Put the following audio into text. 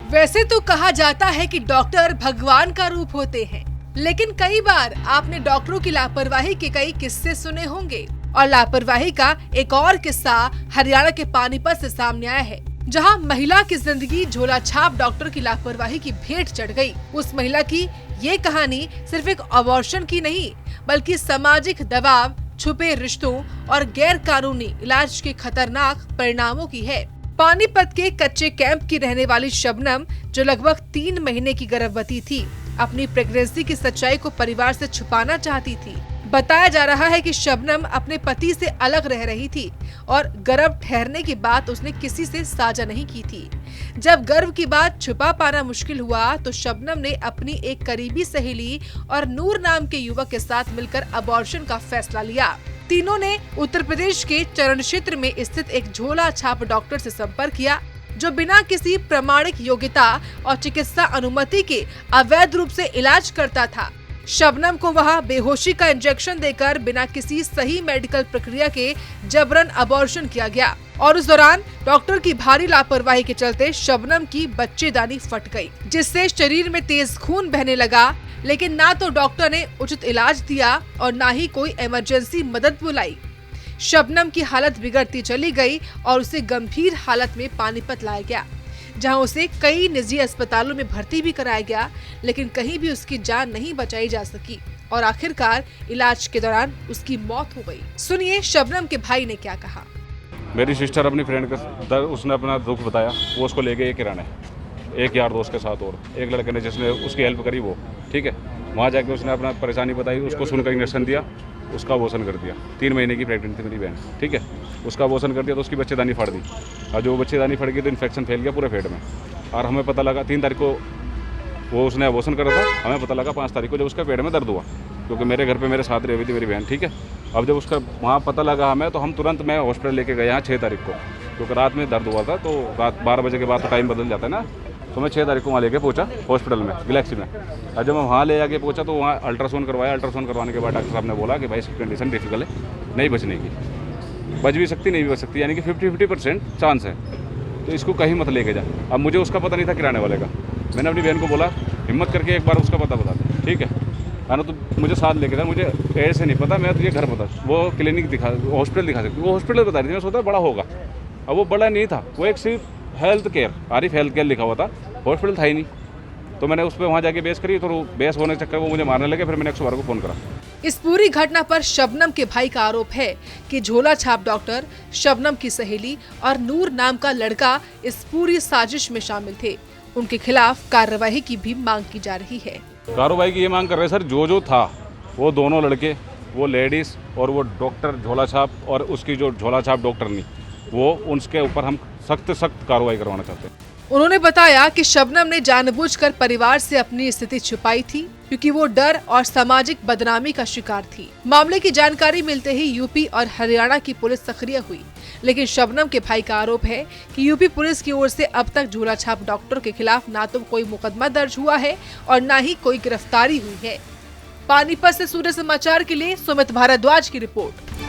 वैसे तो कहा जाता है कि डॉक्टर भगवान का रूप होते हैं, लेकिन कई बार आपने डॉक्टरों की लापरवाही के कई किस्से सुने होंगे। और लापरवाही का एक और किस्सा हरियाणा के पानीपत से सामने आया है, जहां महिला की जिंदगी झोला छाप डॉक्टर की लापरवाही की भेंट चढ़ गई। उस महिला की ये कहानी सिर्फ एक अबॉर्शन की नहीं, बल्कि सामाजिक दबाव, छुपे रिश्तों और गैर कानूनी इलाज के खतरनाक परिणामों की है। पानीपत के कच्चे कैंप की रहने वाली शबनम, जो लगभग 3 महीने की गर्भवती थी, अपनी प्रेगनेंसी की सच्चाई को परिवार से छुपाना चाहती थी। बताया जा रहा है कि शबनम अपने पति से अलग रह रही थी और गर्भ ठहरने की बात उसने किसी से साझा नहीं की थी। जब गर्भ की बात छुपा पाना मुश्किल हुआ तो शबनम ने अपनी एक करीबी सहेली और नूर नाम के युवक के साथ मिलकर अबॉर्शन का फैसला लिया। तीनों ने उत्तर प्रदेश के चरण क्षेत्र में स्थित एक झोला छाप डॉक्टर से संपर्क किया, जो बिना किसी प्रमाणिक योग्यता और चिकित्सा अनुमति के अवैध रूप से इलाज करता था। शबनम को वहां बेहोशी का इंजेक्शन देकर बिना किसी सही मेडिकल प्रक्रिया के जबरन अबॉर्शन किया गया और उस दौरान डॉक्टर की भारी लापरवाही के चलते शबनम की बच्चेदानी फट गई, जिससे शरीर में तेज खून बहने लगा। लेकिन ना तो डॉक्टर ने उचित इलाज दिया और ना ही कोई इमरजेंसी मदद बुलाई। शबनम की हालत बिगड़ती चली गई और उसे गंभीर हालत में पानीपत लाया गया, जहां उसे कई निजी अस्पतालों में भर्ती भी कराया गया, लेकिन कहीं भी उसकी जान नहीं बचाई जा सकी और आखिरकार इलाज के दौरान उसकी मौत हो गई। सुनिए शबनम के भाई ने क्या कहा। मेरी सिस्टर अपनी फ्रेंड का उसने अपना दुख बताया, वो उसको ले गए किराने, एक यार दोस्त के साथ और एक लड़के ने जिसने उसकी हेल्प करी, वो ठीक है। वहाँ जाके उसने अपना परेशानी बताई, उसको सुनकर इंजेक्शन दिया, उसका अबॉर्शन कर दिया। 3 महीने की प्रेग्नेंट थी मेरी बहन, ठीक है। उसका अबॉर्शन कर दिया तो उसकी बच्चेदानी फाड़ दी, और जो बच्चेदानी फट गई तो इन्फेक्शन फैल गया पूरे पेट में। और हमें पता लगा 3 तारीख को वो उसने अबॉर्शन करा था, हमें पता लगा 5 तारीख को जब उसका पेट में दर्द हुआ, क्योंकि मेरे घर पे मेरे साथ रही हुई थी मेरी बहन, ठीक है। अब जब उसका वहाँ पता लगा हमें, तो हम तुरंत मैं हॉस्पिटल लेके गए यहाँ 6 तारीख को, क्योंकि रात में दर्द हुआ था। तो रात 12 बजे के बाद तो टाइम बदल जाता है ना, तो मैं 6 तारीख को वहाँ लेके पहुँचा हॉस्पिटल में गैलेक्सी में। और जब मैं वहाँ ले आके पहुँचा तो वहाँ अल्ट्रासाउंड करवाया। अल्ट्रासाउंड करवाने के बाद डॉक्टर साहब ने बोला कि भाई इसकी कंडीशन डिफिकल्ट है, नहीं बचने की, बच भी सकती नहीं भी बच सकती, यानी कि 50-50% चांस है, तो इसको कहीं मत लेके जा। अब मुझे उसका पता नहीं था किराने वाले का, मैंने अपनी बहन को बोला हिम्मत करके एक बार उसका पता बता दे, ठीक है ना, तो मुझे साथ लेके था। मुझे ऐसे नहीं पता, मैं तुझे घर पता, वो क्लिनिक दिखा, हॉस्पिटल दिखा सकती, वो हॉस्पिटल बता रही थी। मैं सोचा बड़ा होगा, अब वो बड़ा नहीं था, वो एक सिर्फ health care, Arif health care लिखा हुआ था, हॉस्पिटल था ही नहीं। तो मैंने उस पर वहाँ जाके बहस करी, तो बहस होने के चक्कर वो मुझे मारने लगे। फिर मैंने 112 को फ़ोन करा। इस पूरी घटना पर शबनम के भाई का आरोप है कि झोला छाप डॉक्टर, शबनम की सहेली और नूर नाम का लड़का इस पूरी साजिश में शामिल थे। उनके खिलाफ कार्रवाई की भी मांग की जा रही है। कार्रवाई की ये मांग कर रहे हैं सर, जो था वो दोनों लड़के, वो लेडीज और वो डॉक्टर झोला छाप और उसकी जो झोला छाप डॉक्टर नहीं, वो उनके ऊपर हम सख्त कार्रवाई करवाना चाहते हैं। उन्होंने बताया कि शबनम ने जानबूझकर परिवार से अपनी स्थिति छुपाई थी, क्योंकि वो डर और सामाजिक बदनामी का शिकार थी। मामले की जानकारी मिलते ही यूपी और हरियाणा की पुलिस सक्रिय हुई, लेकिन शबनम के भाई का आरोप है कि यूपी पुलिस की ओर से अब तक झोला छाप डॉक्टर के खिलाफ ना तो कोई मुकदमा दर्ज हुआ है और न ही कोई गिरफ्तारी हुई है। पानीपत से सूर्य समाचार के लिए सुमित भारद्वाज की रिपोर्ट।